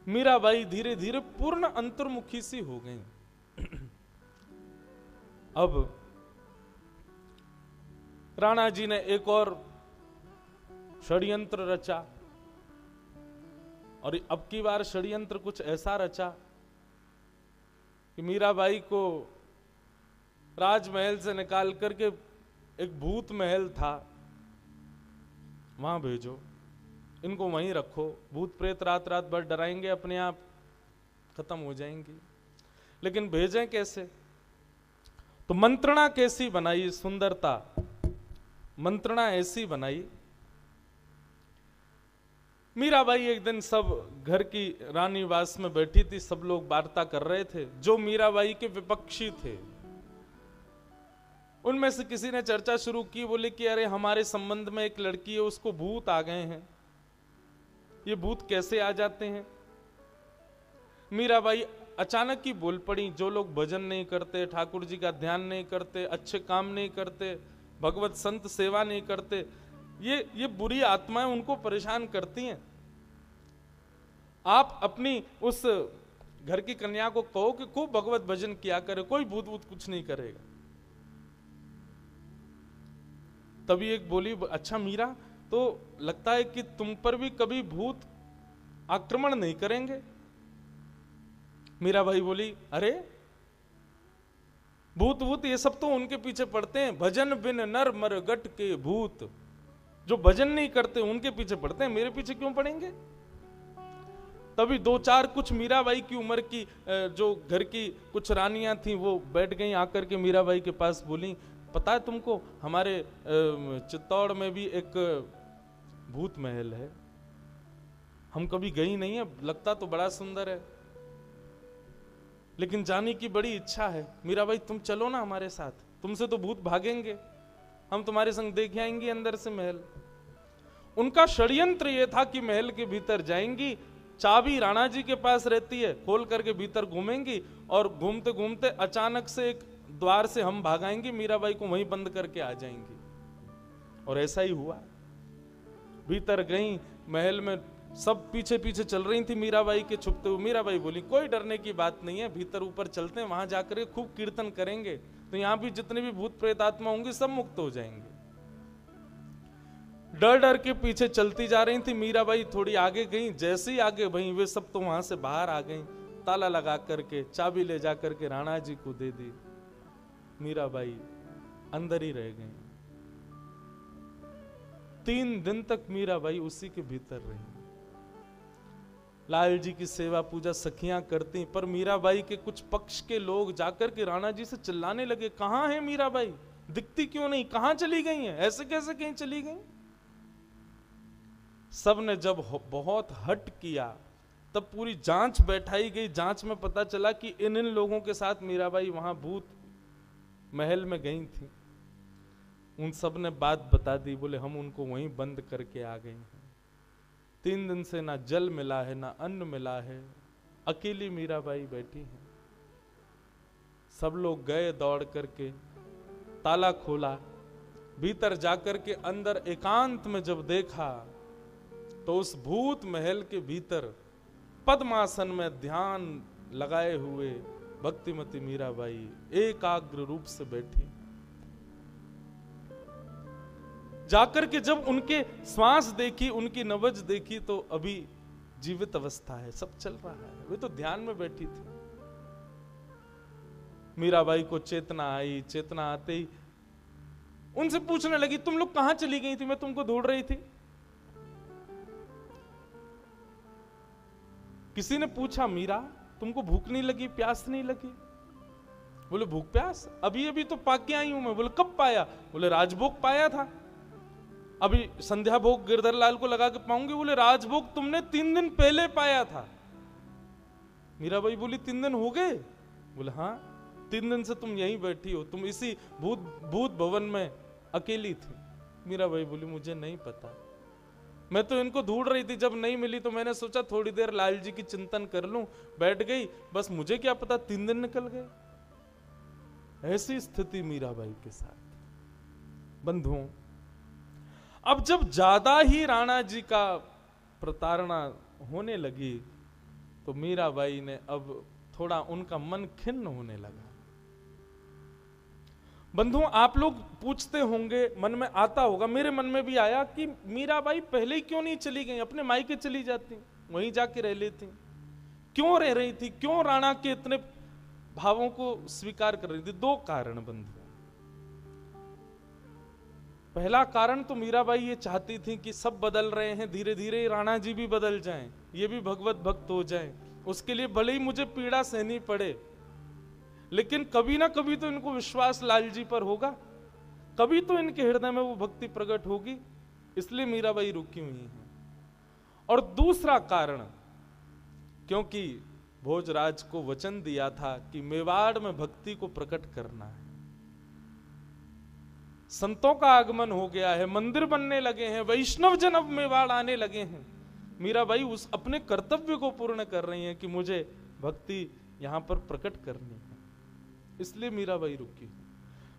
मीराबाई धीरे धीरे पूर्ण अंतर्मुखी सी हो गई। अब राणा जी ने एक और षड्यंत्र रचा, और अब की बार षड्यंत्र कुछ ऐसा रचा कि मीराबाई को राजमहल से निकाल करके एक भूत महल था वहां भेजो, इनको वहीं रखो, भूत प्रेत रात रात भर डराएंगे, अपने आप खत्म हो जाएंगी। लेकिन भेजें कैसे? तो मंत्रणा कैसी बनाई? सुंदरता मंत्रणा ऐसी बनाई। मीराबाई एक दिन सब घर की रानी वास में बैठी थी, सब लोग वार्ता कर रहे थे। जो मीराबाई के विपक्षी थे उनमें से किसी ने चर्चा शुरू की, बोले कि अरे हमारे संबंध में एक लड़की है, उसको भूत आ गए हैं, ये भूत कैसे आ जाते हैं? मीराबाई अचानक ही बोल पड़ी, जो लोग भजन नहीं करते, ठाकुर जी का ध्यान नहीं करते, अच्छे काम नहीं करते, भगवत संत सेवा नहीं करते, ये बुरी आत्माएं उनको परेशान करती हैं। आप अपनी उस घर की कन्या को कहो कि खूब भगवत भजन किया करे, कोई भूत भूत कुछ नहीं करेगा। तभी एक बोली, अच्छा मीरा, तो लगता है कि तुम पर भी कभी भूत आक्रमण नहीं करेंगे? मीराबाई बोली, अरे भूत भूत ये सब तो उनके पीछे पड़ते हैं, भजन बिन नर मर गट के भूत। जो भजन नहीं करते उनके पीछे पड़ते हैं, मेरे पीछे क्यों पड़ेंगे? तभी दो चार कुछ मीराबाई की उम्र की जो घर की कुछ रानियां थी वो बैठ गई आकर के मीराबाई के पास, बोली, पता है तुमको हमारे चित्तौड़ में भी एक भूत महल है, हम कभी गई नहीं है, लगता तो बड़ा सुंदर है, लेकिन जाने की बड़ी इच्छा है। मीराबाई तुम चलो ना हमारे साथ, तुमसे तो भूत भागेंगे, हम तुम्हारे संग देख आएंगे अंदर से महल। उनका षड्यंत्र यह था कि महल के भीतर जाएंगी, चाबी राणा जी के पास रहती है, खोल करके भीतर घूमेंगी और घूमते घूमते अचानक से एक द्वार से हम भागाएंगे, मीराबाई को वहीं बंद करके आ जाएंगी। और ऐसा ही हुआ। भीतर गई, महल में सब पीछे पीछे चल रही थी मीराबाई के छुपते हुए। मीराबाई बोली, कोई डरने की बात नहीं है, भीतर ऊपर चलते हैं, वहां जाकर खूब कीर्तन करेंगे, तो यहां भी जितने भी भूत प्रेत आत्मा होंगी सब मुक्त हो जाएंगे। डर डर के पीछे चलती जा रही थी। मीराबाई थोड़ी आगे गई, जैसे ही आगे बढ़ी वे सब तो वहां से बाहर आ गई, ताला लगा करके चाबी ले जा करके राणा जी को दे दी। मीराबाई अंदर ही रह गई। 3 दिन तक मीराबाई उसी के भीतर रही। लाल जी की सेवा पूजा सखियां करती, पर मीराबाई के कुछ पक्ष के लोग जाकर के राणा जी से चिल्लाने लगे, कहां है मीराबाई, दिखती क्यों नहीं, कहां चली गई है, ऐसे कैसे कहीं चली गई? सब ने जब बहुत हट किया तब पूरी जांच बैठाई गई। जांच में पता चला कि इन लोगों के साथ मीराबाई वहां भूत महल में गई थी। उन सब ने बात बता दी, बोले हम उनको वहीं बंद करके आ गए हैं। 3 दिन से ना जल मिला है, ना अन्न मिला है, अकेली मीराबाई बैठी है। सब लोग गए दौड़ करके, ताला खोला, भीतर जाकर के अंदर एकांत में जब देखा तो उस भूत महल के भीतर पद्मासन में ध्यान लगाए हुए भक्तिमती मीराबाई एकाग्र रूप से बैठी। जाकर के जब उनके श्वास देखी, उनकी नब्ज देखी, तो अभी जीवित अवस्था है, सब चल रहा है, वे तो ध्यान में बैठी थी। मीराबाई को चेतना आई। चेतना आते ही उनसे पूछने लगी, तुम लोग कहां चली गई थी, मैं तुमको ढूंढ रही थी। किसी ने पूछा, मीरा तुमको भूख नहीं लगी, प्यास नहीं लगी? बोले भूख प्यास अभी अभी तो पाके आई हूं मैं। बोले कब पाया? बोले राजभोग पाया था, अभी संध्या भोग गिरधर लाल को लगा के पाऊंगी। बोले राजभोग तुमने 3 दिन पहले पाया था। मीराबाई बोली 3 दिन हो गए? बोले हाँ, 3 दिन से तुम यहीं बैठी हो, तुम इसी भूत भवन में अकेली थी। मीराबाई बोली मुझे नहीं पता, मैं तो इनको ढूंढ रही थी, जब नहीं मिली तो मैंने सोचा थोड़ी देर लाल जी की चिंतन कर लूं, बैठ गई, बस मुझे क्या पता 3 दिन निकल गए। ऐसी स्थिति मीराबाई के साथ। बंधुओं, अब जब ज्यादा ही राणा जी का प्रताड़ना होने लगी तो मीराबाई ने अब थोड़ा उनका मन खिन्न होने लगा। बंधुओं, आप लोग पूछते होंगे, मन में आता होगा, मेरे मन में भी आया कि मीराबाई पहले ही क्यों नहीं चली गई, अपने मायके चली जाती, वहीं जाके रह लेती। क्यों रह रही थी, क्यों राणा के इतने भावों को स्वीकार कर रही थी? दो कारण बंधु। पहला कारण तो मीराबाई ये चाहती थी कि सब बदल रहे हैं, धीरे धीरे राणा जी भी बदल जाएं, ये भी भगवत भक्त हो जाएं, उसके लिए भले ही मुझे पीड़ा सहनी पड़े, लेकिन कभी ना कभी तो इनको विश्वास लाल जी पर होगा, कभी तो इनके हृदय में वो भक्ति प्रकट होगी, इसलिए मीराबाई रुकी हुई है। और दूसरा कारण, क्योंकि भोजराज को वचन दिया था कि मेवाड़ में भक्ति को प्रकट करना है, संतों का आगमन हो गया है, मंदिर बनने लगे हैं, वैष्णव जन अब मेवाड़ आने लगे हैं, मीराबाई उस अपने कर्तव्य को पूर्ण कर रही हैं कि मुझे भक्ति यहां पर प्रकट करनी है, इसलिए मीराबाई रुकी।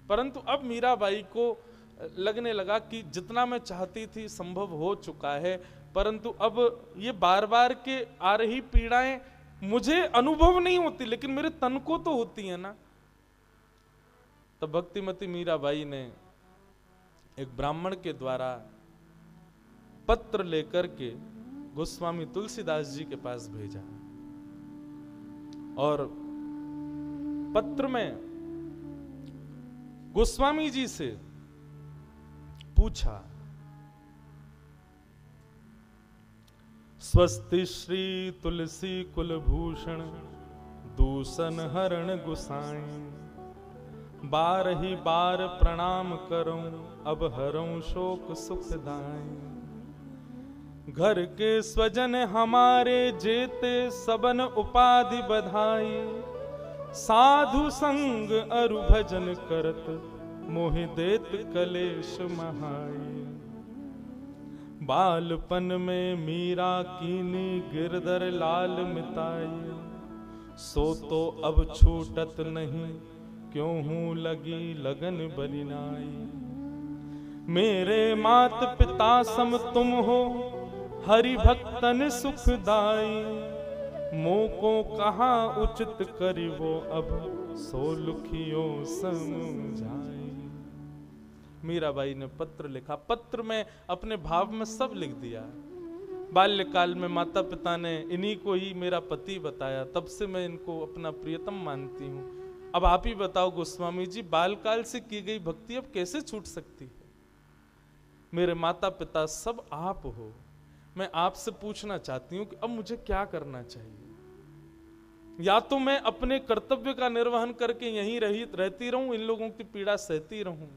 परंतु अब मीराबाई को लगने लगा कि जितना मैं चाहती थी संभव हो चुका है, परंतु अब ये बार बार के आ रही पीड़ाएं मुझे अनुभव नहीं होती, लेकिन मेरे तन को तो होती है ना। तब भक्तिमती मीराबाई ने एक ब्राह्मण के द्वारा पत्र लेकर के गोस्वामी तुलसीदास जी के पास भेजा, और पत्र में गोस्वामी जी से पूछा, स्वस्ति श्री तुलसी कुलभूषण दूषण हरण गुसाई, बार ही बार प्रणाम करूं अब हरूं शोक सुखदाई, घर के स्वजन हमारे जेते सबन उपाधि बधाई, साधु संग अरु भजन करत मोहि देत कलेश महाई, बालपन में मीरा कीनी गिरधर लाल मिताई, सो तो अब छूटत नहीं क्यों हूं लगी लगन बलिनाई, मेरे मात पिता सम तुम हो हरि भक्तन सुखदाई, मोको कहाँ उचित करिवो अब सो लुखियो समझाई। मीराबाई ने पत्र लिखा, पत्र में अपने भाव में सब लिख दिया। बाल्यकाल में माता पिता ने इन्हीं को ही मेरा पति बताया, तब से मैं इनको अपना प्रियतम मानती हूँ। अब आप ही बताओ गोस्वामी जी, बालकाल से की गई भक्ति अब कैसे छूट सकती है? मेरे माता पिता सब आप हो, मैं आपसे पूछना चाहती हूँ कि अब मुझे क्या करना चाहिए? या तो मैं अपने कर्तव्य का निर्वहन करके यहीं रहती रहूं, इन लोगों की पीड़ा सहती रहूं,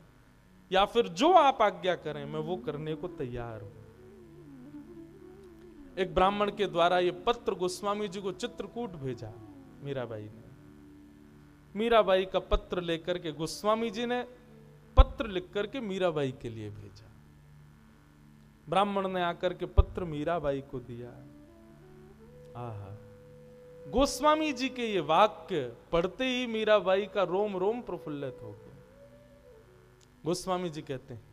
या फिर जो आप आज्ञा करें मैं वो करने को तैयार हूं। एक ब्राह्मण के द्वारा ये पत्र गोस्वामी जी को चित्रकूट भेजा मीराबाई ने। मीराबाई का पत्र लेकर के गोस्वामी जी ने पत्र लिख करके मीराबाई के लिए भेजा। ब्राह्मण ने आकर के पत्र मीराबाई को दिया। आहा, गोस्वामी जी के ये वाक्य पढ़ते ही मीराबाई का रोम रोम प्रफुल्लित हो गया। गोस्वामी जी कहते हैं,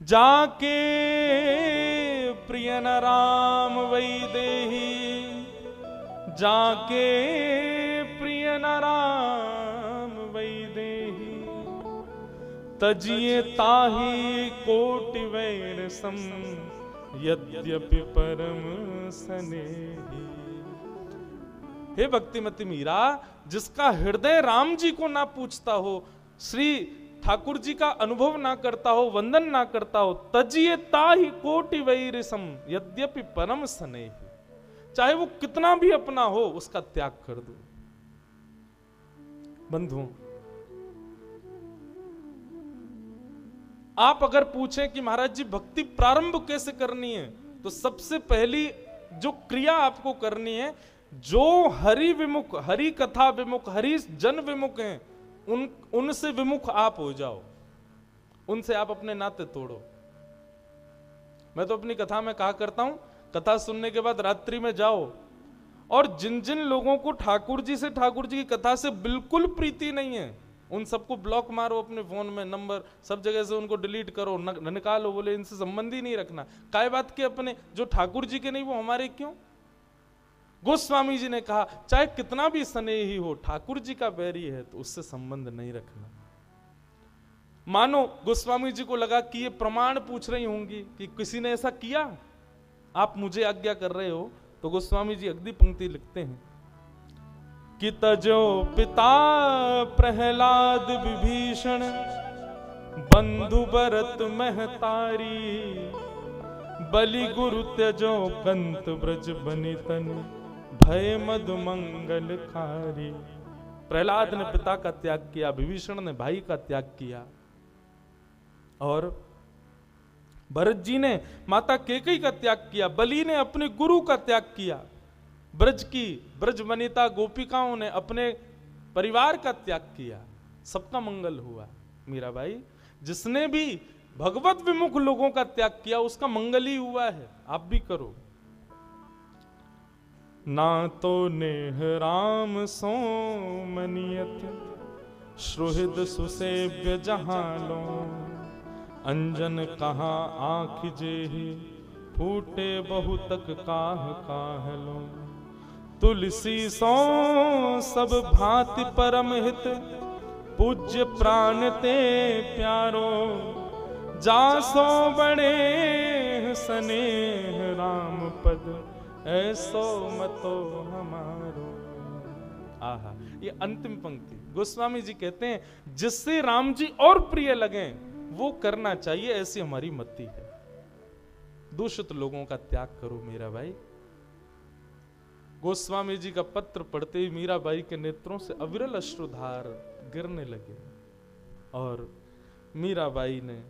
जाके प्रिय न राम वैदेही, जाके प्रिय न राम वैदेही, तजिए ताही कोटि वैर सम, यद्यपि परम स्नेही। हे भक्तिमती मीरा, जिसका हृदय राम जी को ना पूछता हो, श्री ठाकुर जी का अनुभव ना करता हो, वंदन ना करता हो, तजिए ताही कोटि वैर सम, यद्यपि परम स्नेही, चाहे वो कितना भी अपना हो उसका त्याग कर दो। बंधुओं, आप अगर पूछें कि महाराज जी भक्ति प्रारंभ कैसे करनी है, तो सबसे पहली जो क्रिया आपको करनी है, जो हरि विमुख, हरि कथा विमुख, हरि जन विमुख हैं, उनसे विमुख आप हो जाओ, उनसे आप अपने नाते तोड़ो। मैं तो अपनी कथा में कहा करता हूं, कथा सुनने के बाद रात्रि में जाओ और जिन जिन लोगों को ठाकुर जी से, ठाकुर जी की कथा से बिल्कुल प्रीति नहीं है, उन सबको ब्लॉक मारो अपने फोन में, नंबर सब जगह से उनको डिलीट करो, निकालो, बोले इनसे संबंध ही नहीं रखना। काय बात के अपने जो ठाकुर जी के नहीं वो हमारे क्यों? गोस्वामी जी ने कहा चाहे कितना भी स्नेही हो, ठाकुर जी का बैरी है तो उससे संबंध नहीं रखना। मानो गोस्वामी जी को लगा कि ये प्रमाण पूछ रही होंगी कि किसी ने ऐसा किया, आप मुझे आज्ञा कर रहे हो, तो गोस्वामी जी अगली पंक्ति लिखते हैं कि तजो पिता प्रहलाद विभीषण, बंधु भरत महतारी, बलि गुरु त्यजो कंत ब्रज बनि तन, भय मद मंगल कारी। प्रहलाद ने पिता का त्याग किया, विभीषण ने भाई का त्याग किया, और भरत जी ने माता कैकेयी का त्याग किया, बलि ने अपने गुरु का त्याग किया, ब्रज वनिता गोपिकाओं ने अपने परिवार का त्याग किया, सबका मंगल हुआ। मीराबाई, जिसने भी भगवत विमुख लोगों का त्याग किया उसका मंगल ही हुआ है, आप भी करो। ना तो नेह राम सो मनियत, सुहृद सुसेव्य जहां लो, अंजन कहाँ आँख जेहि, फूटे बहु तक काह काह लो। तुलसी सो सब भांति परम हित, पूज्य प्राण ते प्यारो, जासो बड़े स्नेह राम पद, ऐसो मतो हमारो। आहा, ये अंतिम पंक्ति गोस्वामी जी कहते हैं जिससे राम जी और प्रिय लगे वो करना चाहिए, ऐसी हमारी मति है। दूषित लोगों का त्याग करो मीराबाई। गोस्वामी जी का पत्र पढ़ते ही मीराबाई के नेत्रों से अविरल अश्रुधार गिरने लगे, और मीराबाई ने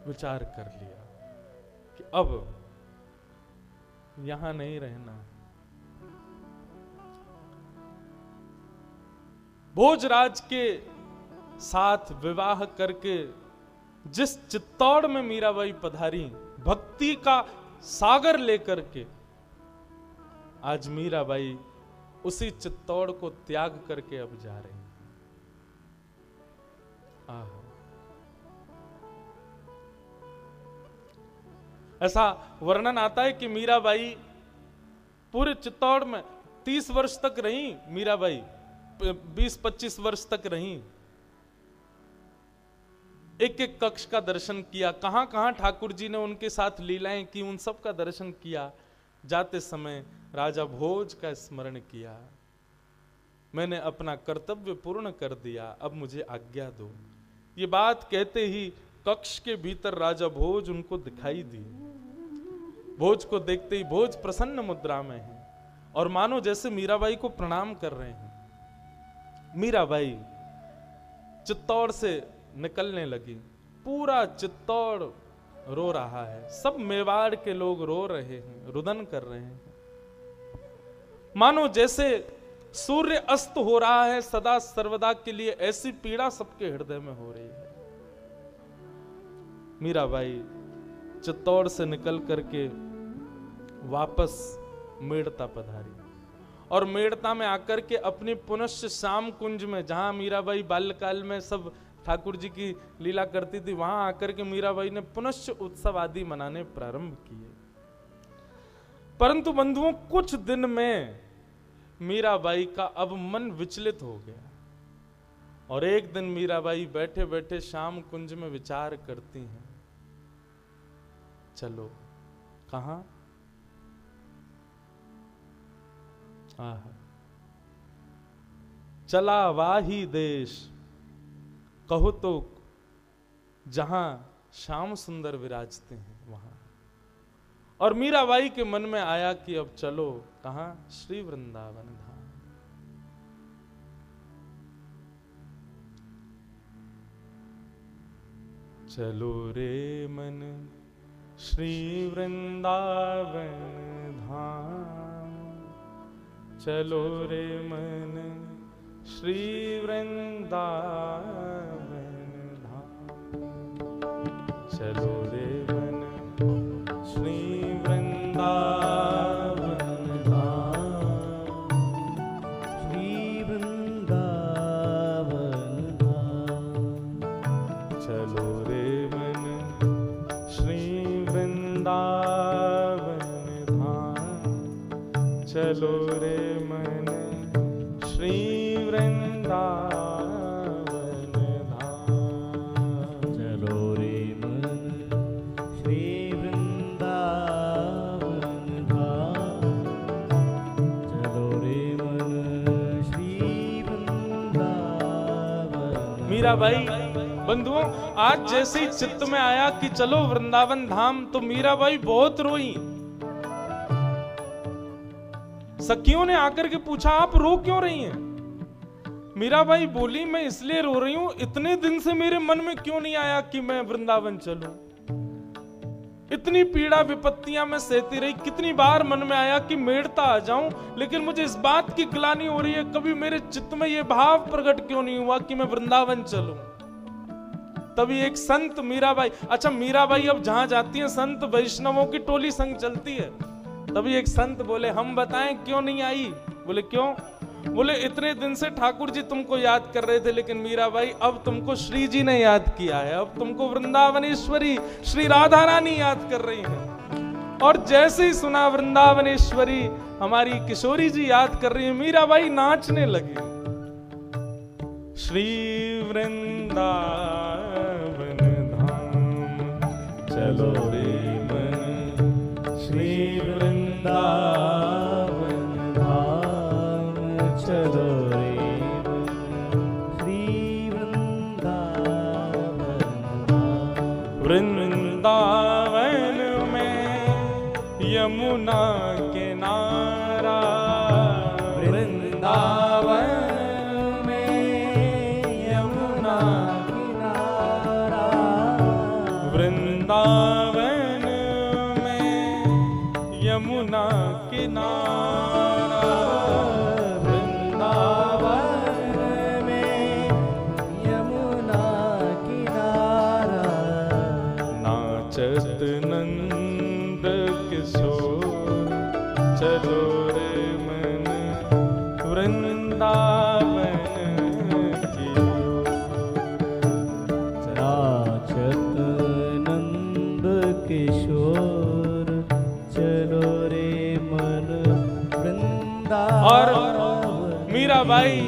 विचार कर लिया कि अब यहां नहीं रहना। भोजराज के साथ विवाह करके जिस चित्तौड़ में मीराबाई पधारी, भक्ति का सागर लेकर के, आज मीराबाई उसी चित्तौड़ को त्याग करके अब जा रही हैं। ऐसा वर्णन आता है कि मीराबाई पूरे चित्तौड़ में 30 वर्ष तक रही, मीराबाई 20-25 वर्ष तक रही, एक एक कक्ष का दर्शन किया, कहां कहां ठाकुर जी ने उनके साथ लीलाएं की, उन सब का दर्शन किया। जाते समय राजा भोज का स्मरण किया, मैंने अपना कर्तव्य पूर्ण कर दिया, अब मुझे आज्ञा दो। ये बात कहते ही कक्ष के भीतर राजा भोज उनको दिखाई दी। भोज को देखते ही भोज प्रसन्न मुद्रा में है और मानो जैसे मीराबाई को प्रणाम कर रहे हैं। मीराबाई चित्तौड़ से निकलने लगी, पूरा चित्तौड़ रो रहा है, सब मेवाड़ के लोग रो रहे हैं, रुदन कर रहे हैं, मानो जैसे सूर्य अस्त हो रहा है सदा सर्वदा के लिए, ऐसी पीड़ा सबके हृदय में हो रही है। मीराबाई चित्तौड़ से निकल करके वापस मेड़ता पधारी, और मेड़ता में आकर के अपनी पुनश्च श्याम कुंज में, जहां मीराबाई बाल्यकाल में सब ठाकुर जी की लीला करती थी, वहां आकर के मीराबाई ने पुनश्च उत्सव आदि मनाने प्रारंभ किए। परंतु बंधुओं, कुछ दिन में मीराबाई का अब मन विचलित हो गया, और एक दिन मीराबाई बैठे बैठे श्याम कुंज में विचार करती हैं, चलो कहां? चला वाही देश, कहो तो जहां श्याम सुंदर विराजते हैं वहां। और मीराबाई के मन में आया कि अब चलो कहां? श्री वृंदावन धाम। चलो रे मन श्री वृंदावन धाम, चलो रे मन श्री वृंदावन धाम, चलो रे मन श्री वृंदावन धाम, श्री वृंदावन धाम, चलो रे मन श्री वृंदावन धाम, चलो रे मन श्री वृंदावन धाम। चलो रे मन श्री वृंदावन धाम। चलो रे मन श्री वृंदावन। मीराबाई बंधुओं, आज जैसे ही चित्त में आया कि चलो वृंदावन धाम, तो मीराबाई बहुत रोई। सखियों ने आकर के पूछा, आप रो क्यों रही हैं? मीराबाई बोली, मैं इसलिए रो रही हूं, इतने दिन से मेरे मन में क्यों नहीं आया कि मैं वृंदावन चलूं। इतनी पीड़ा विपत्तियां मैं सहती रही, कितनी बार मन में आया कि मेड़ता आ जाऊं, लेकिन मुझे इस बात की ग्लानि हो रही है, कभी मेरे चित्त में यह भाव प्रकट क्यों नहीं हुआ कि मैं वृंदावन चलूं। तभी एक संत मीराबाई, अच्छा मीराबाई अब जहां जाती है संत वैष्णवों की टोली संग चलती है। तभी एक संत बोले, हम बताएं क्यों नहीं आई? बोले क्यों? बोले इतने दिन से ठाकुर जी तुमको याद कर रहे थे, लेकिन मीराबाई अब तुमको श्री जी ने याद किया है, अब तुमको वृंदावनेश्वरी श्री राधा रानी याद कर रही हैं। और जैसे ही सुना वृंदावनेश्वरी हमारी किशोरी जी याद कर रही है, मीराबाई नाचने लगी। श्री वृंदावन धाम चलो रे मन श्री वृंदावन धाम। चलो रे मन श्री वृंदावन धाम। वृंदावन में यमुना किनारा, वृंदावन वृंदावन में यमुना किनारा, वृंदावन में यमुना किनारा। नाचत नंद किशोर चलो रे मन वृंदावन की ओर। नाचत किशोर चलो रे मन वृंदावन। और मीराबाई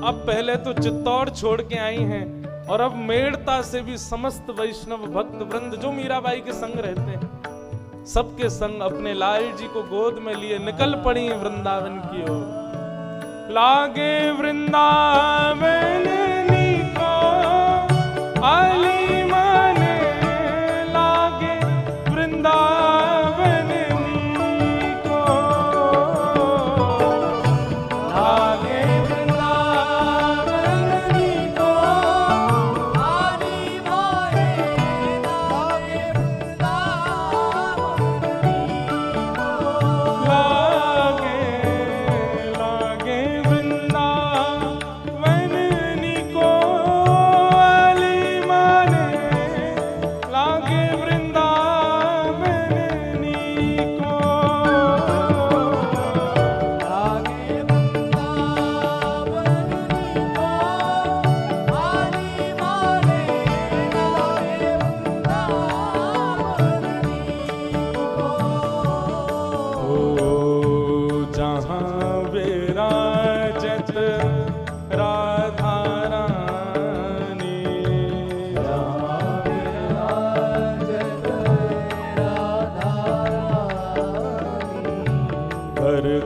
अब पहले तो चित्तौड़ छोड़ के आई हैं, और अब मेड़ता से भी समस्त वैष्णव भक्त वृंद जो मीराबाई के संग रहते हैं, सबके संग अपने लाल जी को गोद में लिए निकल पड़ी वृंदावन की ओर। लागे वृंदावन नीको आली वृंदावन नीको, लागे वृंदावन नीको आली माने, लागे वृंदावन नीको, लागे वृंदावन नीको आली माने, लागे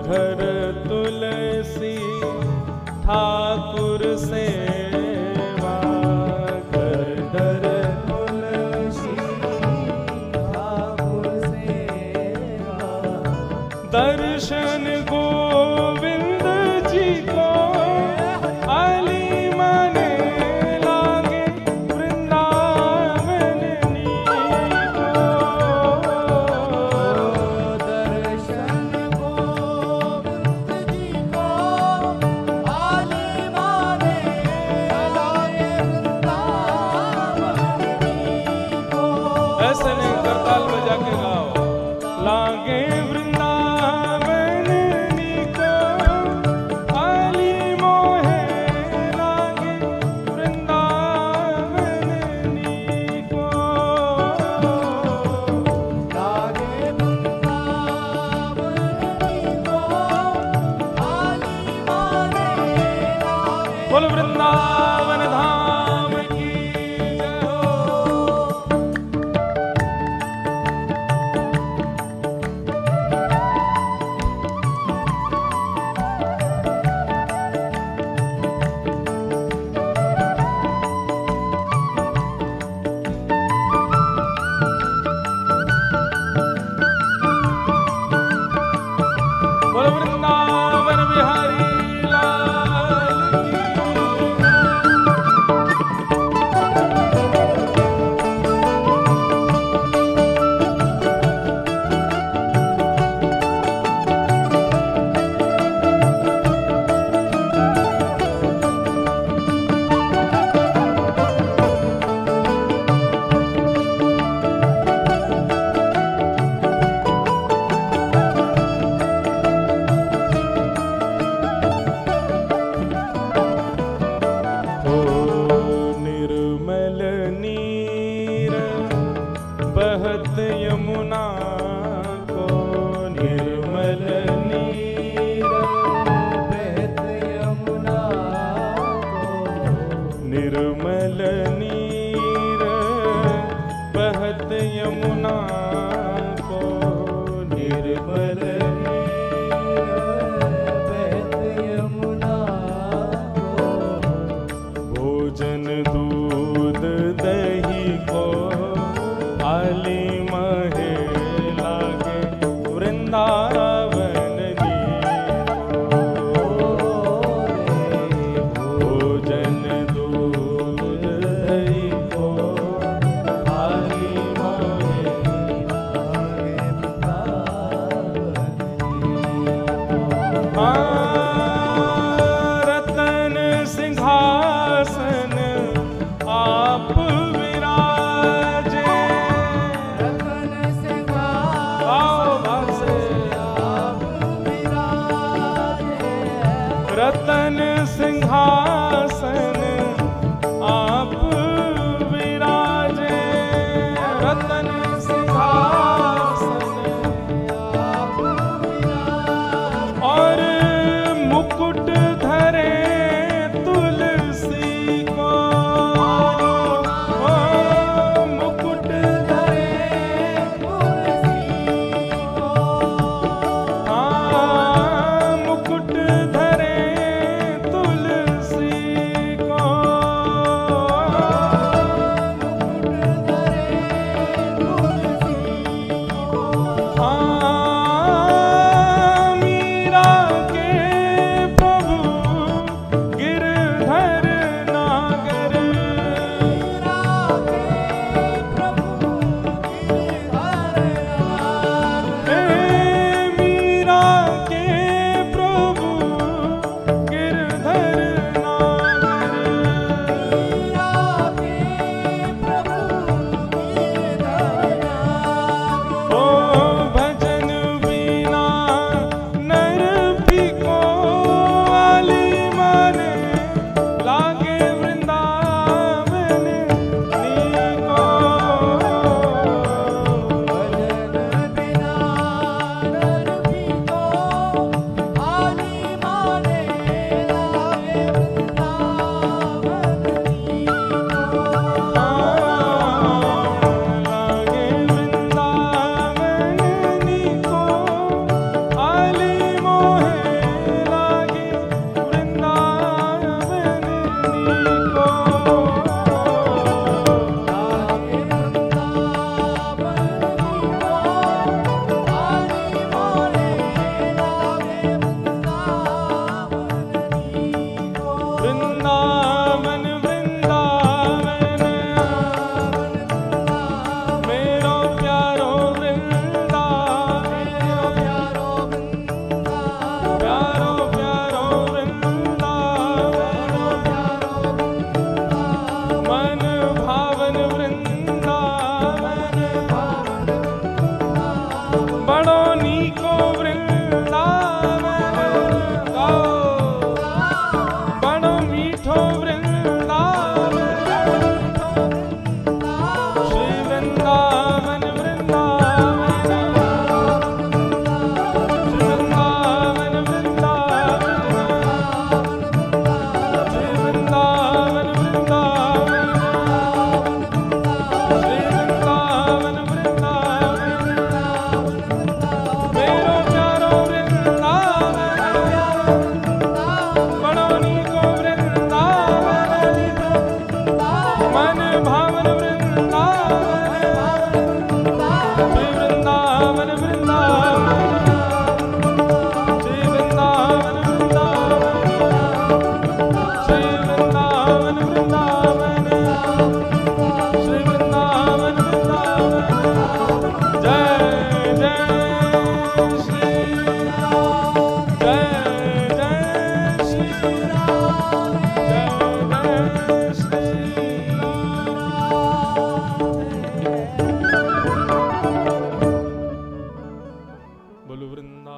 घर तुलसी ठाकुर सेवा, घर तुलसी ठाकुर सेवा, दर्शन गोविंद जी को आली माने, लागे वृंदावन नीको, दर्शन ऐसे नहीं करताल बजा के गाओ, लागे वृंदावन नीको। बोल वृंदावन धाम की जय हो। बोल वृंदावन बिहारी लाल की। ओ निर्मल नीर बहत यमुना को, निर्मल नीर बहत यमुना को, निर्मल नीर बहत यमुना को, निर्मल बहत यमुना को, भोजन दूध दही को आली महे लागे वृंदावन भोजन दूध दही को आली महे वृंदावन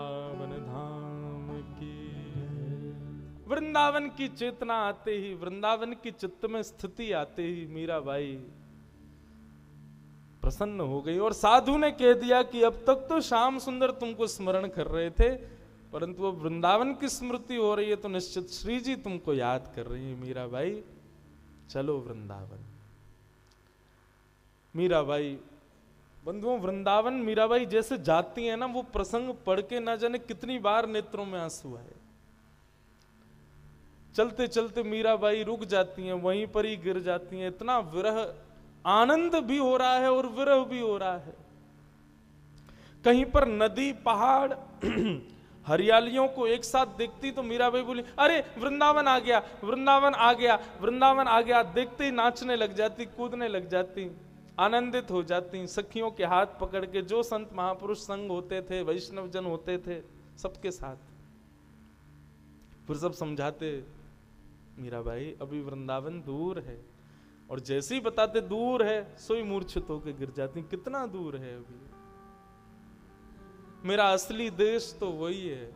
वृंदावन धाम की। वृंदावन की चेतना आते ही, वृंदावन की चित्त में स्थिति आते ही मीराबाई प्रसन्न हो गई। और साधु ने कह दिया कि अब तक तो श्याम सुंदर तुमको स्मरण कर रहे थे, परंतु अब वृंदावन की स्मृति हो रही है तो निश्चित श्री जी तुमको याद कर रही है मीराबाई, चलो वृंदावन। मीराबाई, बंधुओं, वृंदावन मीराबाई जैसे जाती है ना, वो प्रसंग पढ़ के ना जाने कितनी बार नेत्रों में आंसू आए। चलते चलते मीराबाई रुक जाती हैं, वहीं पर ही गिर जाती हैं। इतना विरह, आनंद भी हो रहा है और विरह भी हो रहा है। कहीं पर नदी, पहाड़, हरियालियों को एक साथ देखती तो मीराबाई बोली, अरे वृंदावन आ गया, वृंदावन आ गया, वृंदावन आ गया। देखते ही नाचने लग जाती, कूदने लग जाती, आनंदित हो जाती। सखियों के हाथ पकड़ के, जो संत महापुरुष संग होते थे, वैष्णव जन होते थे, सबके साथ फिर सब समझाते, मीराबाई अभी वृंदावन दूर है। और जैसे ही बताते दूर है, सोई मूर्छित होकर गिर जाती। कितना दूर है अभी, मेरा असली देश तो वही है,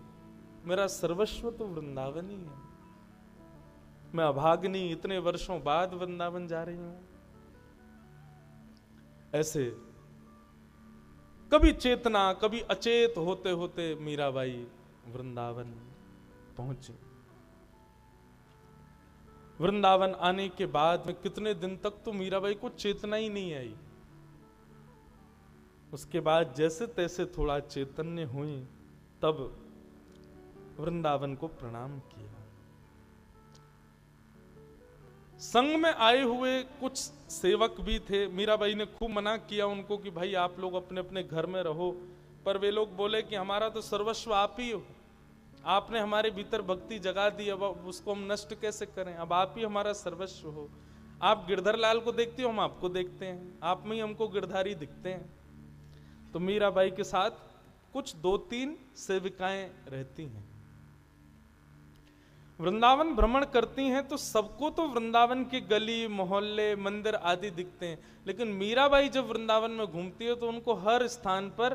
मेरा सर्वस्व तो वृंदावन ही है। मैं अभाग्नि, इतने वर्षों बाद वृंदावन जा रही हूं। ऐसे कभी चेतना, कभी अचेत होते होते मीराबाई वृंदावन पहुंची। वृंदावन आने के बाद में कितने दिन तक तो मीराबाई को चेतना ही नहीं आई। उसके बाद जैसे तैसे थोड़ा चैतन्य हुई, तब वृंदावन को प्रणाम किया। संग में आए हुए कुछ सेवक भी थे। मीराबाई ने खूब मना किया उनको कि भाई आप लोग अपने अपने घर में रहो, पर वे लोग बोले कि हमारा तो सर्वस्व आप ही हो, आपने हमारे भीतर भक्ति जगा दी, अब उसको हम नष्ट कैसे करें, अब आप ही हमारा सर्वस्व हो। आप गिरधर लाल को देखते हो, हम आपको देखते हैं, आप में ही हमको गिरधारी दिखते हैं। तो मीराबाई के साथ कुछ 2-3 सेविकाएं रहती हैं। वृंदावन भ्रमण करती हैं तो सबको तो वृंदावन के गली, मोहल्ले, मंदिर आदि दिखते हैं, लेकिन मीराबाई जब वृंदावन में घूमती है तो उनको हर स्थान पर,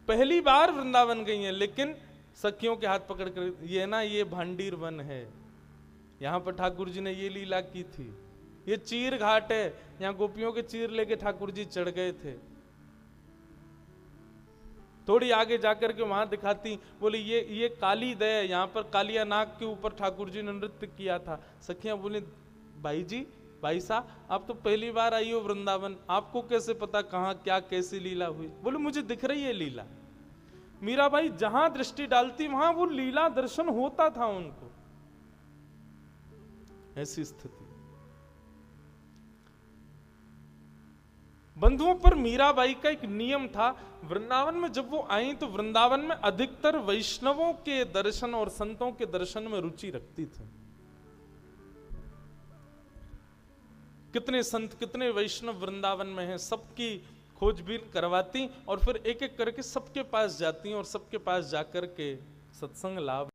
पहली बार वृंदावन गई हैं, लेकिन सखियों के हाथ पकड़ कर, ये ना ये भांडीर वन है, यहाँ पर ठाकुर जी ने ये लीला की थी, ये चीर घाट है, यहाँ गोपियों के चीर लेके ठाकुर जी चढ़ गए थे। थोड़ी आगे जाकर के वहां दिखाती, बोली ये काली दय, यहाँ पर कालिया नाग के ऊपर ठाकुर जी ने नृत्य किया था। सखियां बोली, भाई जी, भाई साहब, आप तो पहली बार आई हो वृंदावन, आपको कैसे पता कहाँ क्या कैसी लीला हुई? बोले मुझे दिख रही है लीला। मीराबाई जहां दृष्टि डालती वहां वो लीला दर्शन होता था उनको। ऐसी स्थिति। बंधुओं, पर मीराबाई का एक नियम था, वृंदावन में जब वो आई तो वृंदावन में अधिकतर वैष्णवों के दर्शन और संतों के दर्शन में रुचि रखती थी। कितने संत, कितने वैष्णव वृंदावन में हैं, सबकी खोजबीन करवाती और फिर एक एक करके सबके पास जाती और सबके पास जाकर के सत्संग लाभ